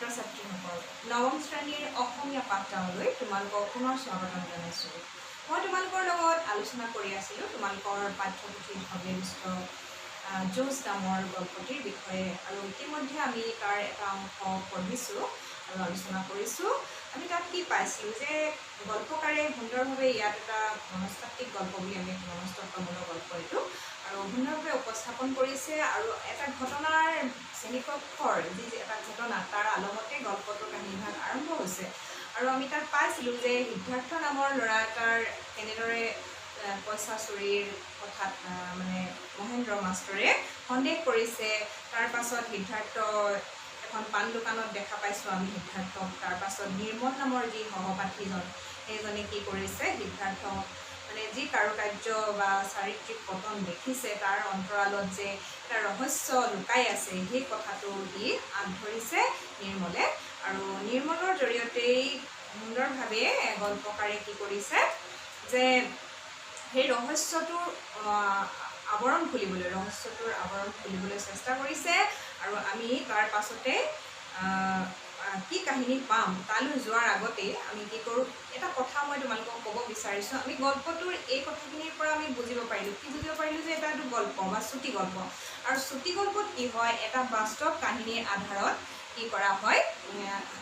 ছাত্ৰ ছাত্ৰীসকল নৱম শ্ৰেণীৰ অসমীয়া পাঠদানলৈ তোমালোকক পুনৰ স্বাগতম জনাইছোঁ। মই তোমালোকৰ লগত আলোচনা কৰি আছিলোঁ তোমালোকৰ পাঠ্যপুথিত সন্নিৱিষ্ট যুঁজ নামৰ গল্পটিৰ বিষয়ে, আৰু ইতিমধ্যে আমি তাৰ এটা অংশ পঢ়িছোঁ আৰু আলোচনা কৰিছোঁ। আমি তাত কি পাইছিলোঁ যে গল্পকাৰে সুন্দৰভাৱে ইয়াত এটা মনস্তাত্ত্বিক গল্প বুলি আমি মনস্তত্ত্বমূলক গল্প এইটো আৰু সুন্দৰভাৱে উপস্থাপন কৰিছে, আৰু এটা ঘটনাৰ শ্ৰেণীকক্ষৰ যি এটা ঘটনা তাৰ আলমতে গল্পটোৰ কাহিনীভাগ আৰম্ভ হৈছে। আৰু আমি তাত পাইছিলোঁ যে সিদ্ধাৰ্থ নামৰ ল'ৰা এটাৰ কেনেদৰে পইচা চুৰিৰ কথাত মানে মহেন্দ্ৰ মাষ্টৰে সন্দেহ কৰিছে। তাৰ পাছত সিদ্ধাৰ্থ এখন পাণ দোকানত দেখা পাইছোঁ আমি সিদ্ধাৰ্থক। তাৰ পাছত নিৰ্মল নামৰ যি সহপাঠীজন সেইজনে কি কৰিছে, সিদ্ধাৰ্থক মানে যি কাৰুকাৰ্য বা চাৰিত্ৰিক পতন দেখিছে তাৰ অন্তৰালত যে এটা ৰহস্য লুকাই আছে সেই কথাটো সি আগ ধৰিছে নিৰ্মলে, আৰু নিৰ্মলৰ জৰিয়তেই সুন্দৰভাৱে গল্পকাৰে কি কৰিছে যে সেই ৰহস্যটোৰ আৱৰণ খুলিবলৈ চেষ্টা কৰিছে। আৰু আমি তাৰ পাছতে কি কাহিনী পাম তালৈ যোৱাৰ আগতেই আমি কি কৰোঁ, এটা কথা মই তোমালোকক ক'ব বিচাৰিছোঁ। আমি গল্পটোৰ এই কথাখিনিৰ পৰা আমি বুজিব পাৰিলোঁ যে এটা গল্প বা চুটি গল্প, আৰু চুটি গল্পত কি হয়, এটা বাস্তৱ কাহিনীৰ আধাৰত কি কৰা হয়,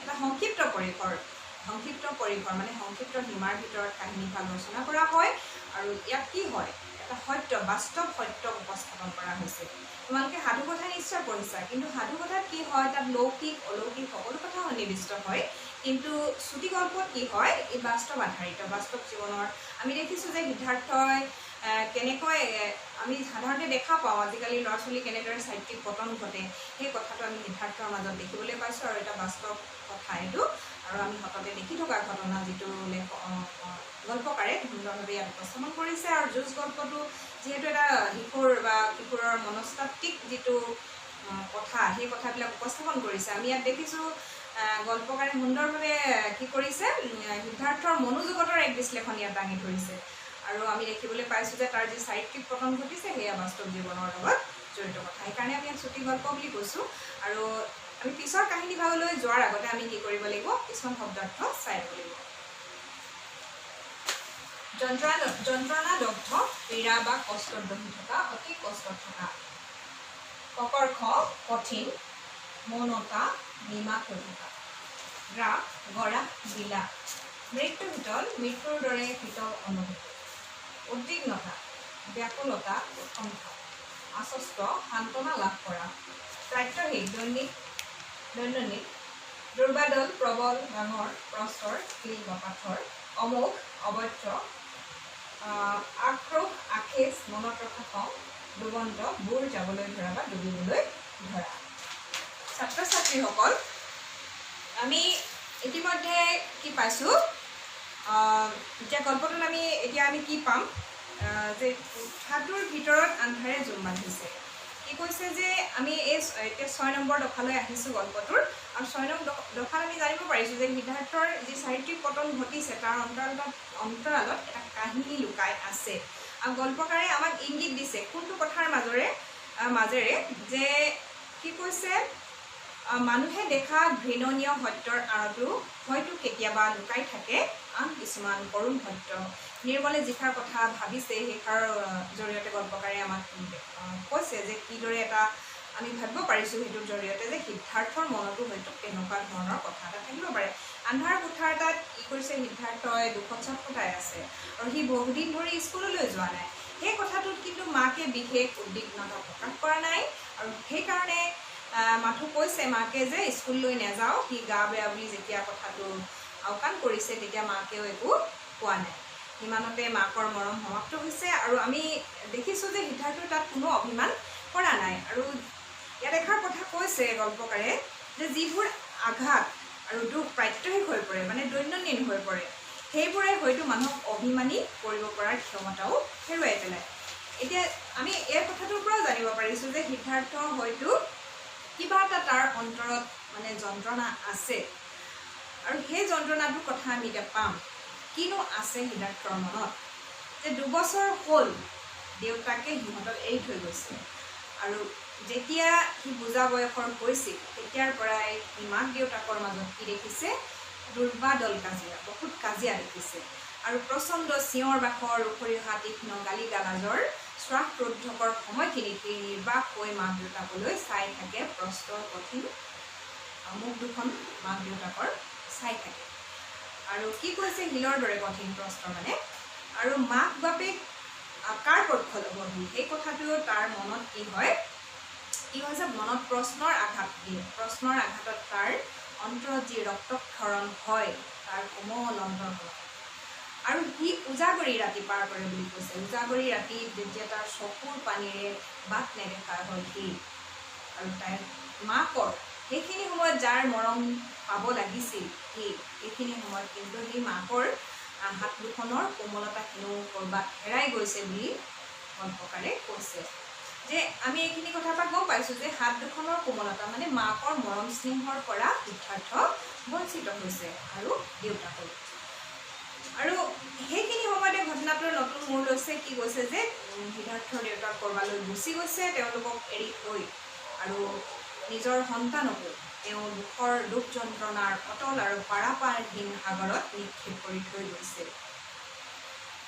এটা সংক্ষিপ্ত পৰিসৰ মানে সংক্ষিপ্ত সীমাৰ ভিতৰত কাহিনীভাগ ৰচনা কৰা হয়। আৰু ইয়াত কি হয়, এটা বাস্তৱ সত্য উপস্থাপন কৰা হৈছে। তোমালোকে সাধুকথা নিশ্চয় পঢ়িছা, কিন্তু সাধুকথাত কি হয়, তাত লৌকিক অলৌকিক সকলো কথা সন্নিৱিষ্ট হয়। কিন্তু চুটি গল্পত কি হয়, এই বাস্তৱ আধাৰিত বাস্তৱ জীৱনৰ আমি দেখিছোঁ যে সিদ্ধাৰ্থই কেনেকৈ আমি সাধাৰণতে দেখা পাওঁ আজিকালি ল'ৰা ছোৱালী কেনেদৰে চাৰিত্ৰিক পতন ঘটে, সেই কথাটো আমি সিদ্ধাৰ্থৰ মাজত দেখিবলৈ পাইছোঁ। আৰু এটা বাস্তৱ কথা এইটো, আৰু আমি সততে দেখি থকা ঘটনা যিটো গল্পকাৰে সুন্দৰভাৱে ইয়াত উপস্থাপন কৰিছে। আৰু যুঁজ গল্পটো যিহেতু এটা কিশোৰৰ মনস্তাত্ত্বিক যিটো কথা, সেই কথাবিলাক উপস্থাপন কৰিছে। আমি ইয়াত দেখিছোঁ গল্পকাৰে সুন্দৰভাৱে কি কৰিছে, সিদ্ধাৰ্থৰ মনোজগতৰ এক বিশ্লেষণ ইয়াত দাঙি ধৰিছে। আৰু আমি দেখিবলৈ পাইছোঁ যে তাৰ যি চাৰিত্ৰিক পতন ঘটিছে সেয়া বাস্তৱ জীৱনৰ লগত জড়িত কথা। সেইকাৰণে আমি ইয়াত চুটি গল্প বুলি কৈছোঁ। আৰু আমি পিছৰ কাহিনী ভাগলৈ যোৱাৰ আগতে আমি কি কৰিব লাগিব, কিছুমান শব্দাৰ্থ চাই ল'ব লাগিব। যন্ত্ৰণাদগ্ধ পীড়া বা কষ্টত বহি থকা, অতি কষ্টত থকা। ককৰ্ষ কঠিন, মৌনতা নিমাত হৈ থকা। গ্ৰাস গৰা বিলা, মৃত্যু শীতল, মৃত্যুৰ দৰে শীতল অনুভূতি। উদ্বিগ্নতা ব্যাকুলতা উৎকণ্ঠা। আশ্বস্ত সান্ত্বনা লাভ কৰা। প্ৰাত্যহিক দৈনন্দিন। দুৰ্বাদল প্ৰবল ডাঙৰ প্ৰস্তৰ শিল বা পাথৰ। অমোঘ অবধ্য। আক্ৰোশ আখেজ মনত ৰখা খং। ডুবন্ত বুৰ যাবলৈ ধৰা বা ডুবিবলৈ ধৰা। ছাত্ৰ ছাত্ৰীসকল, আমি ইতিমধ্যে কি পাইছোঁ, এতিয়া গল্পটোত এতিয়া আমি কি পাম যে কোঠাটোৰ ভিতৰত আন্ধাৰে জুম বান্ধিছে। কি কৈছে যে আমি এতিয়া 6 নম্বৰ দফালৈ আহিছোঁ গল্পটোৰ, আৰু 6 নং দফাত আমি জানিব পাৰিছোঁ যে সিদ্ধাৰ্থৰ যি চাৰিত্ৰিক পতন ঘটিছে তাৰ অন্তৰালত এটা কাহিনী লুকাই আছে। আৰু গল্পকাৰে আমাক ইংগিত দিছে কোনটো কথাৰ মাজেৰে যে কি কৈছে, মানুহে দেখা ঘৃণনীয় সত্যৰ আঁৰতো হয়তো কেতিয়াবা লুকাই থাকে আন কিছুমান কৰুণ সত্য। নিৰ্মলে যিষাৰ কথা ভাবিছে সেইষাৰ জৰিয়তে গল্পকাৰে আমাক কৈছে যে কিদৰে এটা আমি ভাবিব পাৰিছোঁ সেইটোৰ জৰিয়তে যে সিদ্ধাৰ্থৰ মনতো হয়তো তেনেকুৱা ধৰণৰ কথা এটা থাকিব পাৰে। আন্ধাৰ কোঠা এটাত কি কৰিছে, সিদ্ধাৰ্থই দুখত ছটফটাই আছে, আৰু সি বহুদিন ধৰি স্কুললৈ যোৱা নাই। সেই কথাটোত কিন্তু মাকে বিশেষ উদ্বিগ্নতা প্ৰকাশ কৰা নাই, আৰু সেইকাৰণে মাথো কৈছে মাকে যে স্কুললৈ নাযাওঁ। সি গা বেয়া বুলি যেতিয়া কথাটো আওকাণ কৰিছে তেতিয়া মাকেও একো কোৱা নাই। সিমানতে মাকৰ মৰম সমাপ্ত হৈছে, আৰু আমি দেখিছোঁ যে সিদ্ধাৰ্থই তাত কোনো অভিমান কৰা নাই। আৰু ইয়াত এষাৰ কথা কৈছে গল্পকাৰে যে যিবোৰ আঘাত আৰু দুখ প্ৰাত্যহিক হৈ পৰে মানে দৈনন্দিন হৈ পৰে, সেইবোৰে হয়তো মানুহক অভিমানী কৰিব পৰাৰ ক্ষমতাও হেৰুৱাই পেলায়। এতিয়া আমি এই কথাটোৰ পৰাও জানিব পাৰিছোঁ যে সিদ্ধাৰ্থ হয়তো কিবা এটা তাৰ অন্তৰত মানে যন্ত্ৰণা আছে, আৰু সেই যন্ত্ৰণাটোৰ কথা আমি এতিয়া পাম। কিনো আছে সিদ্ধাৰ্থৰ মনত, যে 2 বছৰ হ'ল দেউতাকে সিহঁতক এৰি থৈ গৈছে, আৰু যেতিয়া সি বুজা বয়সৰ হৈছিল তেতিয়াৰ পৰাই সি মাক দেউতাকৰ মাজত কি দেখিছে দুৰ্বাদল কাজিয়া, বহুত কাজিয়া দেখিছে আৰু প্ৰচণ্ড চিঞৰ বাখৰ উফৰি অহা তীক্ষ্ণ গালি গালাজৰ শ্বাসৰোধকৰ সময়খিনিত সি নিৰ্বাক হৈ মাক দেউতাকলৈ চাই থাকে, প্ৰস্তৰ কঠিন মুখ দুখন মাক দেউতাকৰ চাই থাকে আৰু কি কৈছে শিলৰ দৰে কঠিন প্ৰস্ত মানে আৰু মাক বাপেক কাৰ পক্ষ ল'ব সি সেই কথাটোও তাৰ মনত কি হয় যে মনত প্ৰশ্নৰ আঘাত দিয়ে, প্ৰশ্নৰ আঘাতত তাৰ অন্তৰত যি ৰক্তক্ষৰণ হয় তাৰ কোমল অন্তৰখন আৰু সি উজাগৰি ৰাতি পাৰ কৰে বুলি কৈছে। উজাগৰি ৰাতি যেতিয়া তাৰ চকুৰ পানীৰে বাট নেদেখা হয় সি আৰু তাইৰ মাকৰ সেইখিনি সময়ত যাৰ মৰম পাব লাগিছিল সি সেইখিনি সময়ত কিন্তু সেই মাকৰ হাত দুখনৰ কোমলতাখিনিও ক'ৰবাত হেৰাই গৈছে বুলি গল্পকাৰে কৈছে। যে আমি এইখিনি কথাৰ পৰা গম পাইছোঁ যে হাত দুখনৰ কোমলতা মানে মাকৰ মৰম স্নেহৰ পৰা সিদ্ধাৰ্থ বঞ্চিত হৈছে আৰু দেউতাকৰ আৰু সেইখিনি সময়তে ঘটনাটোৰ নতুন মূৰ লৈছে কি কৈছে যে সিদ্ধাৰ্থৰ দেউতাক ক'ৰবালৈ গুচি গৈছে তেওঁলোকক এৰি থৈ আৰু নিজৰ সন্তানকো তেওঁ দুখ যন্ত্ৰণাৰ অটল আৰু পাৰাপাৰহীন সাগৰত নিক্ষেপ কৰি থৈ গৈছে।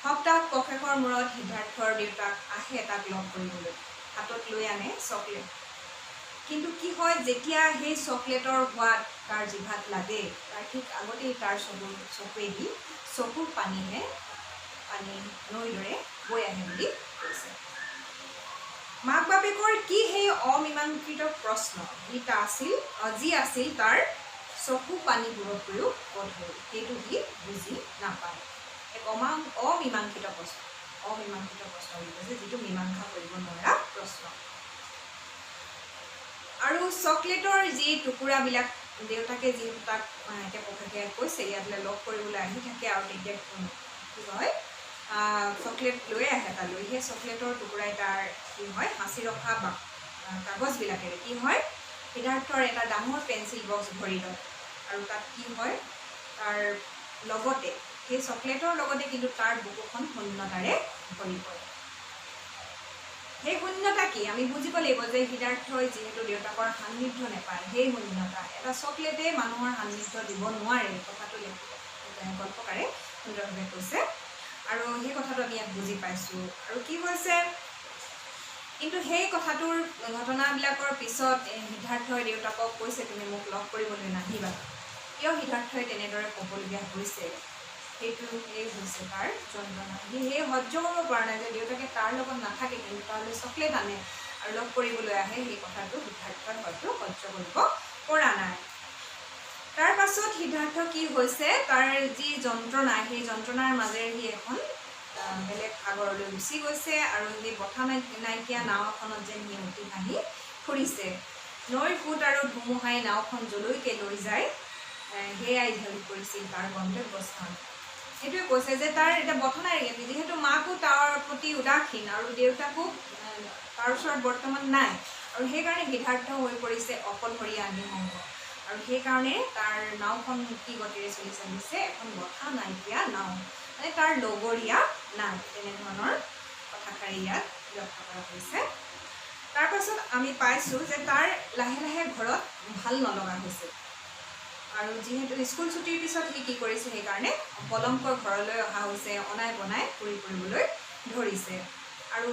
সপ্তাহ পষেকৰ মূৰত সিদ্ধাৰ্থৰ দেউতাক আহে তাক লগ কৰিবলৈ, হাতত লৈ আনে চকলেট। কিন্তু কি হয় যেতিয়া সেই চকলেটৰ সোৱাদ তাৰ জিভাত লাগে তাৰ ঠিক আগতেই তাৰ চকুৱেদি চকুৰ পানী নৈৰ দৰে বৈ আহে বুলি কৈছে। মাক বাপেকৰ কি সেই অমীমাংসিত প্ৰশ্ন যি আছিল তাৰ চকু পানীবোৰতকৈও গধুৰ, সেইটো সি বুজি নাপায়। এক অমীমাংসিত প্ৰশ্ন বুলি কৈছে, যিটো মীমাংসা কৰিব নোৱাৰা প্ৰশ্ন। আৰু চকলেটৰ যি টুকুৰাবিলাক দেউতাকে যিহেতু তাক পষেকে কৈছে ইয়ালৈ লগ কৰিবলৈ আহি থাকে আৰু তেতিয়া কি হয় চকলেট লৈ আহে তালৈ, সেই চকলেটৰ টুকুৰাই তাৰ কি হয় সাঁচি ৰখা কাগজবিলাকেৰে কি হয় সিদ্ধাৰ্থৰ এটা ডাঙৰ পেঞ্চিল বক্স ভৰি লয় আৰু তাত কি হয় তাৰ লগতে সেই চকলেটৰ লগতে কিন্তু তাৰ বুকুখন শূন্যতাৰে ভৰি পৰে। সেই শূন্যতা কি আমি বুজিব লাগিব যে সিদ্ধাৰ্থই যিহেতু দেউতাকৰ সান্নিধ্য নাপায়, সেই শূন্যতা এটা চকলেটে মানুহৰ সান্নিধ্য দিব নোৱাৰে, কথাটো গল্পকাৰে সুন্দৰভাৱে কৈছে আৰু সেই কথাটো আমি ইয়াত বুজি পাইছোঁ। আৰু কি হৈছে কিন্তু সেই কথাটোৰ ঘটনাবিলাকৰ পিছত সিদ্ধাৰ্থই দেউতাকক কৈছে তুমি মোক লগ কৰিবলৈ নাহিবা। কিয় সিদ্ধাৰ্থই তেনেদৰে ক'বলগীয়া হৈছে সেই হৈছে তাৰ যন্ত্ৰণা। সেই সহ্য কৰিব পৰা নাই যে দেউতাকে তাৰ লগত নাথাকে কিন্তু তাৰলৈ চকলেট আনে আৰু লগ কৰিবলৈ আহে, সেই কথাটো সিদ্ধাৰ্থই হয়তো সহ্য কৰিব পৰা নাই। তাৰ পাছত সিদ্ধাৰ্থ কি হৈছে তাৰ যি যন্ত্ৰণা সেই যন্ত্ৰণাৰ মাজেৰে সি এখন বেলেগ সাগৰলৈ গুচি গৈছে আৰু সেই বঠা নাইকিয়া নাও এখনত যেন সি উঠি ভাহি ফুৰিছে। নৈৰ সোঁত আৰু ধুমুহাই নাওখন যলৈকে লৈ যায় সেয়াই ধৰি পৰিছিল তাৰ গন্তব্যস্থান। সেইটোৱে কৈছে যে তাৰ এতিয়া বঠা নাই, যিহেতু মাকো তাৰ প্ৰতি উদাসীন আৰু দেউতাকো তাৰ ওচৰত বৰ্তমান নাই আৰু সেইকাৰণে সিদ্ধাৰ্থ হৈ পৰিছে অকলশৰীয়া নিঃসংগ আৰু সেইকাৰণে তাৰ নাওখন কি গতিৰে চলিছে এখন বঠা নাইকিয়া নাও, মানে তাৰ লগৰীয়া নাই, তেনেধৰণৰ কথাষাৰি ইয়াত ব্যাখ্যা কৰা হৈছে। তাৰপাছত আমি পাইছোঁ যে তাৰ লাহে লাহে ঘৰত ভাল নলগা হৈছে আৰু যিহেতু স্কুল ছুটিৰ পিছত সি কি কৰিছে সেইকাৰণে পলমকৈ ঘৰলৈ অহা হৈছে, অনাই বনাই ফুৰিবলৈ ধৰিছে আৰু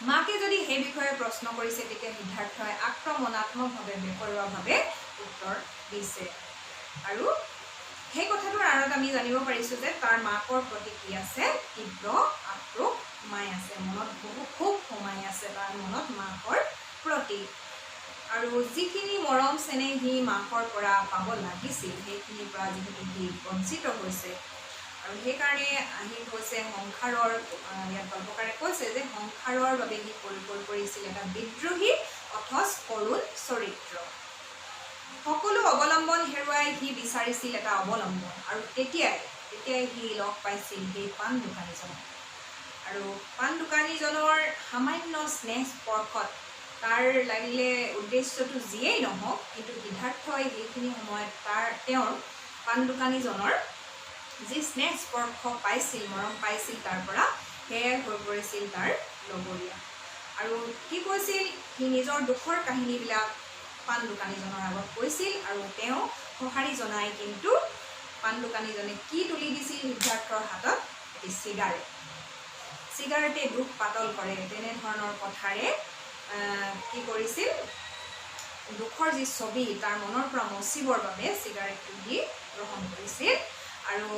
মাকে যদি সেই বিষয়ে প্ৰশ্ন কৰিছে তেতিয়া সিদ্ধাৰ্থই আক্ৰমণাত্মকভাৱে বেপৰোৱাভাৱে উত্তৰ দিছে আৰু সেই কথাটোৰ আঁৰত আমি জানিব পাৰিছোঁ যে তাৰ মাকৰ প্ৰতি কি আছে তীব্ৰ আক্ৰোশ সোমাই আছে, মনত খুব সোমাই আছে তাৰ মনত মাকৰ প্ৰতি আৰু যিখিনি মৰম চেনেহ সি মাকৰ পৰা পাব লাগিছিল সেইখিনিৰ পৰা যিহেতু সি বঞ্চিত হৈছে আৰু সেইকাৰণে আহি গৈছে সংসাৰৰ, ইয়াত গল্পকাৰে কৈছে যে সংসাৰৰ বাবে সি পৰিছিল এটা বিদ্ৰোহী অথচ কৰুণ চৰিত্ৰ। সকলো অৱলম্বন হেৰুৱাই সি বিচাৰিছিল এটা অৱলম্বন আৰু তেতিয়াই সি লগ পাইছিল সেই পাণ দোকানীজনক আৰু পাণ দোকানীজনৰ সামান্য স্নেহ স্পৰ্শত তাৰ লাগিলে উদ্দেশ্যটো যিয়েই নহওক কিন্তু সিদ্ধাৰ্থই সেইখিনি সময়ত তেওঁৰ পাণ দোকানীজনৰ যি স্নেহ স্পৰ্শ পাইছিল, মৰম পাইছিল তাৰ পৰা, সেয়াই হৈ পৰিছিল তাৰ লগৰীয়া আৰু কি কৈছিল সি নিজৰ দুখৰ কাহিনীবিলাক পাণ দোকানীজনৰ আগত কৈছিল আৰু তেওঁ সঁহাৰি জনাই কিন্তু পাণ দোকানীজনে কি তুলি দিছিল সিদ্ধাৰ্থৰ হাতত এটি চিগাৰেটে দুখ পাতল কৰে তেনেধৰণৰ কথাৰে কি কৰিছিল দুখৰ যি ছবি তাৰ মনৰ পৰা মচিবৰ বাবে চিগাৰেটটো সি গ্ৰহণ কৰিছিল আৰু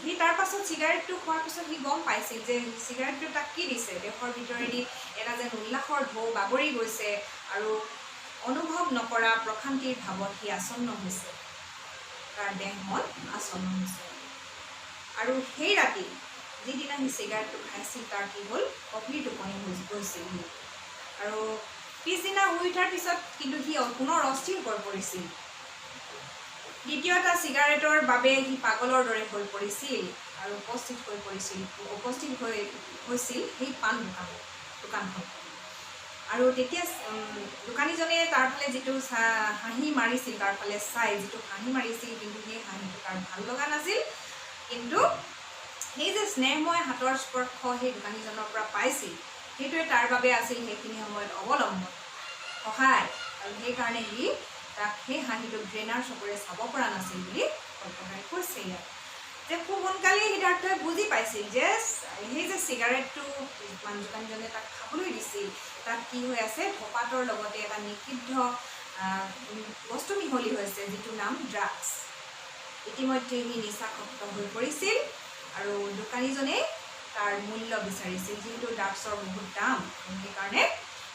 সি তাৰ পাছত চিগাৰেটটো খোৱাৰ পিছত সি গম পাইছিল যে চিগাৰেটটো তাক কি দিছে দেহৰ ভিতৰেদি এটা যেন উল্লাসৰ ঢৌ বাগৰি গৈছে আৰু অনুভৱ নকৰা প্ৰশান্তিৰ ভাৱত সি আচন্ন হৈছে তাৰ দেহ মন আচন্ন হৈছে আৰু সেই ৰাতি যিদিনা সি চিগাৰেটটো খাইছিল তাৰ কি হ'ল গভীৰ টোপনি গৈছিল সি আৰু পিছদিনা শুই উঠাৰ পিছত কিন্তু সি পুনৰ অস্থিৰ হৈ পৰিছিল দ্বিতীয় এটা চিগাৰেটৰ বাবে সি পাগলৰ দৰে হৈ পৰিছিল আৰু উপস্থিত হৈছিল সেই পাণ দোকানখন আৰু তেতিয়া দোকানীজনে তাৰ ফালে যিটো হাঁহি মাৰিছিল তাৰ ফালে চাই যিটো হাঁহি মাৰিছিল কিন্তু সেই হাঁহিটো তাৰ ভাল লগা নাছিল কিন্তু সেই যে স্নেহময় হাতৰ স্পৰ্শ সেই দোকানীজনৰ পৰা পাইছিল সেইটোৱে তাৰ বাবে আছিল সেইখিনি সময়ত অৱলম্বন সহায় আৰু সেইকাৰণে সি তাক সেই হাঁহিটোক ঘৃণাৰ চকুৰে চাব পৰা নাছিল বুলি কল্পনাই কৈছে ইয়াত যে খুব সোনকালেই সিদ্ধাৰ্থই বুজি পাইছিল যে সেই যে চিগাৰেটটো পাণ দোকানীজনে তাক খাবলৈ দিছিল তাত কি হৈ আছে ধপাতৰ লগতে এটা নিষিদ্ধ বস্তু মিহলি হৈছে যিটো নাম ড্ৰাগছ ইতিমধ্যে সি নিচাসক্ত হৈ পৰিছিল আৰু দোকানীজনে তাৰ মূল্য বিচাৰিছিল যিহেতু ড্ৰাগছৰ বহুত দাম সেইকাৰণে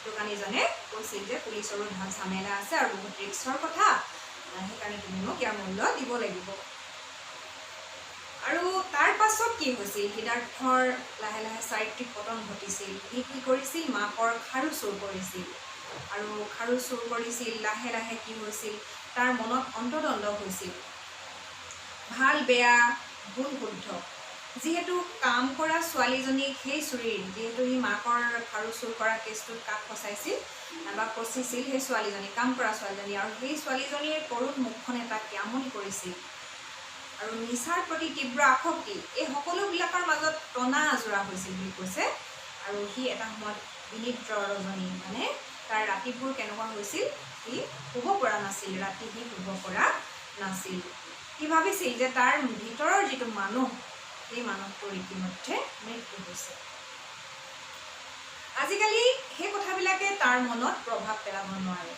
দোকানীজনে কৈছিল যে পুলিচৰো ঝামেলা আছে আৰু বহুত ৰিক্সৰ কথা সেইকাৰণে তুমি মোক ইয়াৰ মূল্য দিব লাগিব আৰু তাৰ পাছত কি হৈছিল সিদ্ধাৰ্থৰ লাহে লাহে চাৰিত্ৰিক পতন ঘটিছিল সি কি কৰিছিল মাকৰ খাৰু চুৰ কৰিছিল আৰু খাৰু চুৰ কৰিছিল লাহে লাহে কি হৈছিল তাৰ মনত অন্তৰ্দ্বন্দ্ব হৈছিল ভাল বেয়া ভুল শুদ্ধ যিহেতু কাম কৰা ছোৱালীজনীক সেই চুৰিৰ যিহেতু সি মাকৰ খাৰু চুৰ কৰা কেছটোত কাক ফচাইছিল বা ফচিছিল সেই ছোৱালীজনী কাম কৰা ছোৱালীজনী আৰু সেই ছোৱালীজনীৰ কৰুণ মুখখনে তাক আমনি কৰিছিল আৰু নিচাৰ প্ৰতি তীব্ৰ আসক্তি এই সকলোবিলাকৰ মাজত টনা আজোৰা হৈছিল বুলি কৈছে আৰু সি এটা সময়ত বিনিদ্ৰ ৰজনী মানে তাৰ ৰাতিবোৰ কেনেকুৱা হৈছিল সি শুব পৰা নাছিল ৰাতি সি শুব পৰা নাছিল সি ভাবিছিল যে তাৰ ভিতৰৰ যিটো মানুহ সেই মানুহটোৰ ইতিমধ্যে মৃত্যু হৈছে আজিকালি সেই কথাবিলাকে তাৰ মনত প্ৰভাৱ পেলাব নোৱাৰে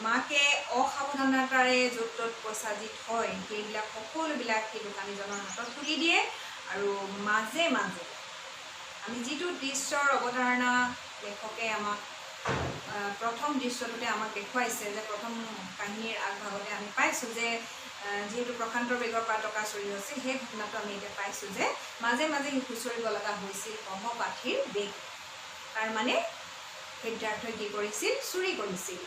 মাকে অসাৱধানতাৰে য'ত ত'ত পইচা যি থয় সেইবিলাক সকলোবিলাক সেই দোকানীজনৰ হাতত তুলি দিয়ে আৰু মাজে মাজে আমি যিটো দৃশ্যৰ অৱতাৰণা লেখকে আমাক প্ৰথম দৃশ্যটোতে আমাক দেখুৱাইছে যে প্ৰথম কাহিনীৰ আগভাগতে আমি পাইছোঁ যে যিহেতু প্ৰশান্তৰ বেগৰ পৰা টকা চুৰি হৈছিল সেই ঘটনাটো আমি এতিয়া পাইছোঁ যে মাজে মাজে সি খুচৰিব লগা হৈছিল সহপাঠীৰ বেগ তাৰমানে সিদ্ধাৰ্থই কি কৰিছিল চুৰি কৰিছিল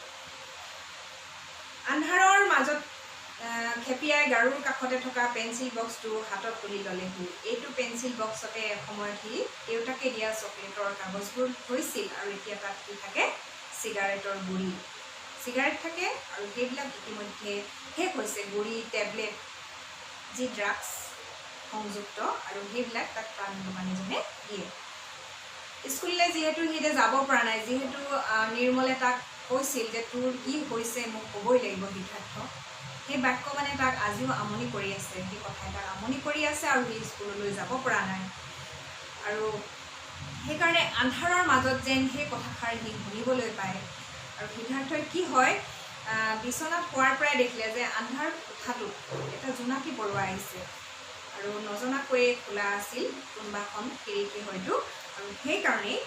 আন্ধাৰৰ মাজত খেপিয়াই গাৰুৰ কাষতে থকা পেঞ্চিল বক্সটো হাতত তুলি ল'লেহি এইটো পেঞ্চিল বক্সতে এসময়ত সি দেউতাকে দিয়া চকলেটৰ কাগজবোৰ থৈছিল আৰু এতিয়া তাত কি থাকে চিগাৰেটৰ গুড়ি চিগাৰেট থাকে আৰু সেইবিলাক ইতিমধ্যে শেষ হৈছে গুড়ি টেবলেট যি ড্ৰাগছ সংযুক্ত আৰু সেইবিলাক তাক পাণ দোকানীজনে দিয়ে স্কুললৈ যিহেতু সি এতিয়া যাব পৰা নাই যিহেতু নিৰ্মলে তাক কৈছিল যে তোৰ কি হৈছে মোক ক'বই লাগিব সিদ্ধাৰ্থ সেই বাক্য মানে তাক আজিও আমনি কৰি আছে সেই কথাই তাক আমনি কৰি আছে আৰু সি স্কুললৈ যাব পৰা নাই আৰু সেইকাৰণে আন্ধাৰৰ মাজত যেন সেই কথাষাৰ সি শুনিবলৈ পায় আৰু সিদ্ধাৰ্থই কি হয় বিচনাত শোৱাৰ পৰাই দেখিলে যে আন্ধাৰ কোঠাটোত এটা জোনাকী পৰুৱা আহিছে আৰু নজনাকৈয়ে খোলা আছিল কোনোবাখন খিৰিকী হয়তো আৰু সেইকাৰণেই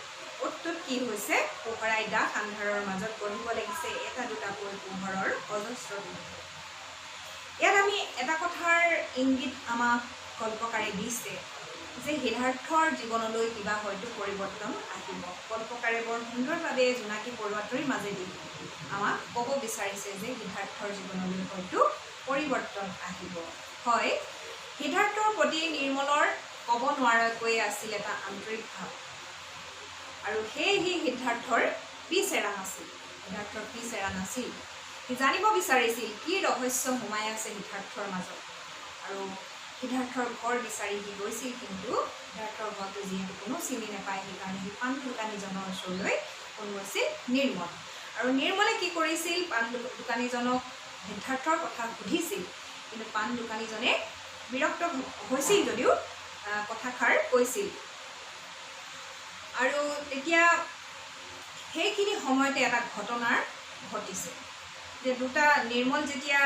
অতটোত কি হৈছে পোহৰাই ডাক আন্ধাৰৰ মাজত গঢ়িব লাগিছে এটা দুটাকৈ পোহৰৰ অজস্ৰ বিন্দু ইয়াত আমি এটা কথাৰ ইংগিত আমাক কল্পকাৰে দিছে যে সিদ্ধাৰ্থৰ জীৱনলৈ কিবা হয়তো পৰিৱৰ্তন আহিব কল্পকাৰে বৰ সুন্দৰভাৱে জোনাকী পৰুৱাটোৰ মাজেদি আমাক ক'ব বিচাৰিছে যে সিদ্ধাৰ্থৰ জীৱনলৈ হয়তো পৰিৱৰ্তন আহিব হয় সিদ্ধাৰ্থৰ প্ৰতি নিৰ্মলৰ ক'ব নোৱাৰাকৈ আছিল এটা আন্তৰিক ভাৱ আৰু সেয়েহে সিদ্ধাৰ্থৰ পিছ এৰা নাছিল সি জানিব বিচাৰিছিল কি ৰহস্য সোমাই আছে সিদ্ধাৰ্থৰ মাজত আৰু সিদ্ধাৰ্থৰ ঘৰ বিচাৰি সি গৈছিল, কিন্তু সিদ্ধাৰ্থৰ ঘৰটো যিহেতু কোনো চিনি নাপায়, সেইকাৰণে সি পাণ দোকানীজনৰ ওচৰলৈ ফোন কৰিছিল নিৰ্মল। আৰু নিৰ্মলে কি কৰিছিল, পাণ দোকানীজনক সিদ্ধাৰ্থৰ কথা সুধিছিল, কিন্তু পাণ দোকানীজনে বিৰক্ত হৈছিল যদিও কথাষাৰ কৈছিল। আৰু তেতিয়া সেইখিনি সময়তে এটা ঘটনাৰ ঘটিছে যে দুটা নিৰ্মল যেতিয়া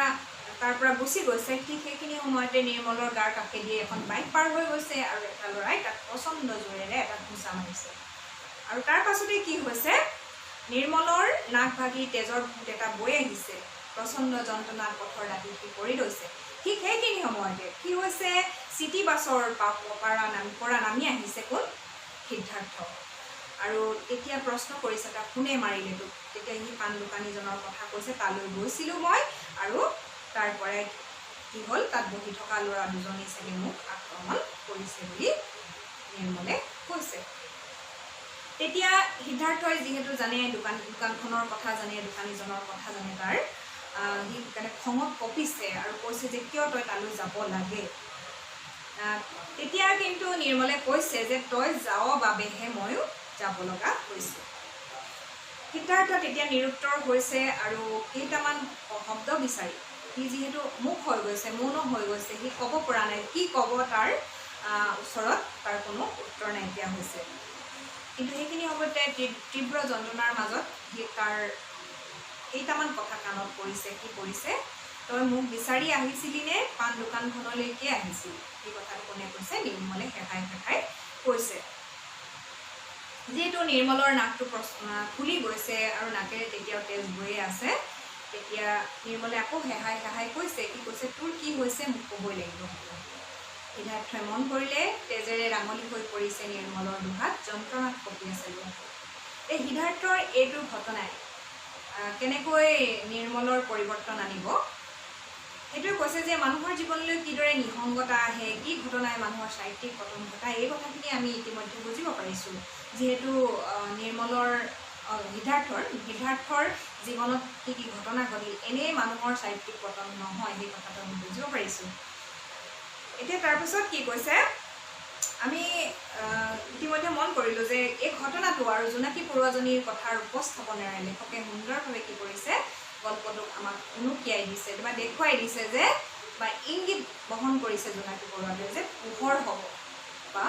তাৰ পৰা গুচি গৈছে, ঠিক সেইখিনি সময়তে নিৰ্মলৰ গাৰ কাষেদি এখন বাইক পাৰ হৈ গৈছে আৰু এটা ল'ৰাই তাক প্ৰচণ্ড জোৰেৰে এটা ঘোচা মাৰিছে। আৰু তাৰ পাছতে কি হৈছে, নিৰ্মলৰ নাক ভাগি তেজৰ ফুট এটা বৈ আহিছে, প্ৰচণ্ড যন্ত্ৰণাত পথৰ দাঁতিত সি পৰি ৰৈছে। ঠিক সেইখিনি সময়তে কি হৈছে, চিটি বাছৰ পৰা নামি আহিছে কোন, সিদ্ধাৰ্থ। আৰু তেতিয়া প্ৰশ্ন কৰিছে তাক, কোনে মাৰিলে তোক? তেতিয়া সি পাণ দোকানীজনৰ কথা কৈছে, তালৈ গৈছিলোঁ মই, আৰু তাৰ পৰাই কি হ'ল, তাত বহি থকা ল'ৰা দুজনে চাগে মোক আক্ৰমণ কৰিছে বুলি নিৰ্মলে কৈছে। তেতিয়া সিদ্ধাৰ্থই যিহেতু জানে দোকানখনৰ কথা জানে, দোকানীজনৰ কথা জানে, তাৰ সি মানে খঙত কঁপিছে আৰু কৈছে যে কিয় তই তালৈ যাব লাগে। তেতিয়া কিন্তু নিৰ্মলে কৈছে যে তই যাৱ বাবেহে ময়ো যাব লগা হৈছে। সিদ্ধাৰ্থ তেতিয়া নিৰুত্তৰ হৈছে আৰু কেইটামান শব্দ বিচাৰি সি যিহেতু মুখ হৈ গৈছে, মৌন হৈ গৈছে, সি ক'ব পৰা নাই, কি ক'ব তাৰ ওচৰত তাৰ কোনো উত্তৰ নাইকিয়া হৈছে। কিন্তু সেইখিনি সময়তে তীব্ৰ যন্ত্ৰণাৰ মাজত সি তাৰ কেইটামান কথা কাণত পৰিছে। কি পৰিছে, তই মোক বিচাৰি আহিছিলি নে পাণ দোকানখনলৈকে আহিছিল? সেই কথাটো কোনে কৈছে, নিৰ্মলে খেকাই খেকাই কৈছে। যিহেতু নিৰ্মলৰ নাকটো ফুলি গৈছে আৰু নাকেৰে তেতিয়াও তেজ বৈয়ে আছে, তেতিয়া নিৰ্মলে আকৌ হেহাই হেহাই কৈছে, কি কৈছে, তোৰ কি হৈছে মোক ক'বই লাগিব। সিদ্ধাৰ্থই মন কৰিলে তেজেৰে ৰাঙলী হৈ পৰিছে নিৰ্মলৰ দুহাত, যন্ত্ৰণাত কঁপি আছে ল'ৰাটো। এই সিদ্ধাৰ্থৰ এইটো ঘটনাই কেনেকৈ নিৰ্মলৰ পৰিৱৰ্তন আনিব, সেইটোৱে কৈছে যে মানুহৰ জীৱনলৈ কিদৰে নিসংগতা আহে, কি ঘটনাই মানুহৰ চাৰিত্ৰিক পতন ঘটায়, এই কথাখিনি আমি ইতিমধ্যে বুজিব পাৰিছোঁ। যিহেতু সিদ্ধাৰ্থৰ জীৱনত কি কি ঘটনা ঘটিল, এনেই মানুহৰ চাৰিত্ৰিক পতন নহয়, সেই কথাটো আমি বুজিব পাৰিছোঁ। এতিয়া তাৰপিছত কি কৈছে, আমি ইতিমধ্যে মন কৰিলোঁ যে এই ঘটনাটো আৰু জোনাকী পৰুৱাজনীৰ কথাৰ উপস্থাপনেৰে লেখকে সুন্দৰভাৱে কি কৰিছে, গল্পটোক আমাক উনুকিয়াই দিছে বা দেখুৱাই দিছে যে, বা ইংগিত বহন কৰিছে জোনাকী পৰুৱাটোৱে যে পোহৰ হ'ব বা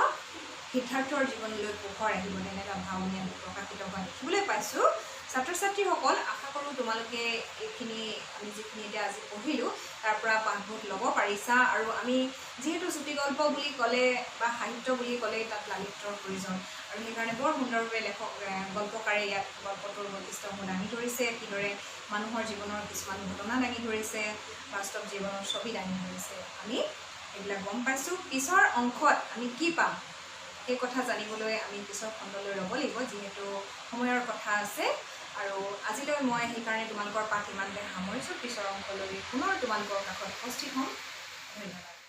সিদ্ধাৰ্থৰ জীৱনলৈ পোহৰ আহিব, তেনেকুৱা ভাৱনি আমি প্ৰকাশিত হোৱা দেখিবলৈ পাইছোঁ। ছাত্ৰ ছাত্ৰীসকল, আশা কৰোঁ তোমালোকে এইখিনি আমি যিখিনি এতিয়া আজি পঢ়িলোঁ তাৰ পৰা পাঠবোধ ল'ব পাৰিছা। আৰু আমি যিহেতু চুটিগল্প বুলি ক'লে বা সাহিত্য বুলি ক'লে তাত লালিত্যৰ প্ৰয়োজন, আৰু সেইকাৰণে বৰ সুন্দৰভাৱে গল্পকাৰে ইয়াত গল্পটোৰ বৈশিষ্ট্যসমূহ দাঙি ধৰিছে, কিদৰে মানুহৰ জীৱনৰ কিছুমান ঘটনা দাঙি ধৰিছে, বাস্তৱ জীৱনৰ ছবি দাঙি ধৰিছে। আমি এইবিলাক গম পাইছোঁ। পিছৰ অংশত আমি কি পাম সেই কথা জানিবলৈ আমি পিছৰ খণ্ডলৈ ৰ'ব লাগিব, যিহেতু সময়ৰ কথা আছে। আৰু আজিলৈ মই সেইকাৰণে তোমালোকৰ পাঠ ইমানতে সামৰিছোঁ। পিছৰ অংশলৈ পুনৰ তোমালোকৰ কাষত উপস্থিত হ'ম। ধন্যবাদ।